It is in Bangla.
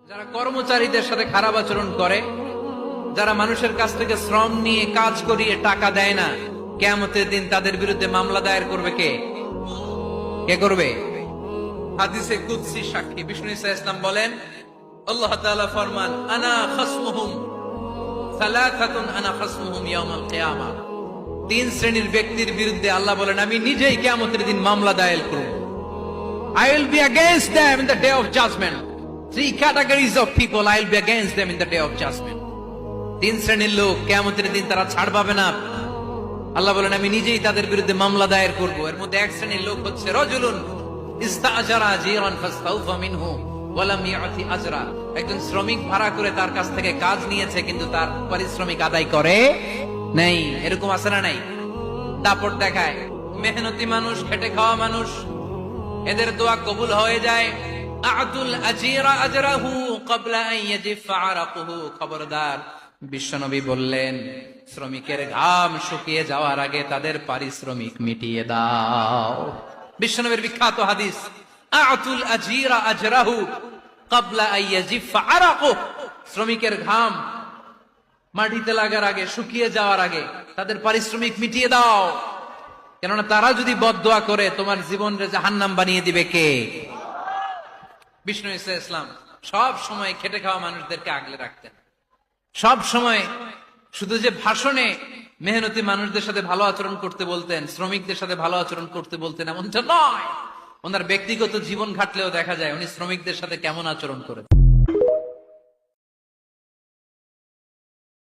যারা কর্মচারীদের সাথে খারাপ আচরণ করে, যারা মানুষের কাছ থেকে শ্রম নিয়ে কাজ করিয়ে টাকা দেয় না, কিয়ামতের দিন তাদের বিরুদ্ধে মামলা দায়ের করবে কে? কে করবে? হাদিসে কুদসি সাক্ষী বিষ্ণু ঈসা ইসলাম বলেন, আল্লাহ তাআলা ফরমান, আনা খাসমুহুম সালাসাতুন আনা খাসমুহুম ইয়াউমাল কিয়ামা। তিন শ্রেণীর ব্যক্তির বিরুদ্ধে আল্লাহ বলেন, আমি নিজেই কিয়ামতের দিন মামলা দায়ের করব। I will be against them in the day of judgment. Three categories of people, I will be against them in the day of judgment. তিন শ্রেণীর লোক কিয়ামতের দিন তারা ছাড় পাবে না। আল্লাহ বলেন, আমি নিজেই তাদের বিরুদ্ধে মামলা দায়ের করব। এর মধ্যে এক শ্রেণীর লোক হচ্ছে রাজুলুন ইস্তাআজারা জিরান ফাস্তাউফা মিনহু ওয়া লাম ইয়াতি আজরা। একজন শ্রমিক ভাড়া করে তার কাছ থেকে কাজ নিয়েছে, কিন্তু তার পারিশ্রমিক আদায় করে নাই। এরকম আছে না নাই? দাপট দেখায়। মেহনতি মানুষ, খেটে খাওয়া মানুষ, এদের দোয়া কবুল হয়ে যায়। আ'তুল আজীরা আজরাহু ক্বাবলা আন ইয়াজিফা আরাকুহু। খবরদার, বিশ্বনবী বললেন, শ্রমিকের ঘাম শুকিয়ে যাওয়ার আগে তাদের পারিশ্রমিক মিটিয়ে দাও। বিশ্বনবীর বিখ্যাত হাদিস, আ'তুল আজীরা আজরাহু ক্বাবলা আন ইয়াজিফা আরাকুহু। শ্রমিকের ঘাম মাটিতে লাগার আগে, শুকিয়ে যাওয়ার আগে তাদের পারিশ্রমিক মিটিয়ে দাও। কেননা তারা যদি বদদোয়া করে তোমার জীবনকে জাহান্নাম বানিয়ে দিবে কে? বিষ্ণু ঈসা ইসলাম সব সময় খেটে খাওয়া মানুষদেরকে আগলে রাখতেন। সব সময় শুধু যে ভাষণে মেহনতি মানুষদের সাথে ভালো আচরণ করতে বলতেন, শ্রমিকদের সাথে ভালো আচরণ করতে বলতেন, এমনটা নয়। ওনার ব্যক্তিগত জীবন ঘাটলেও দেখা যায় উনি শ্রমিকদের সাথে কেমন আচরণ করেন।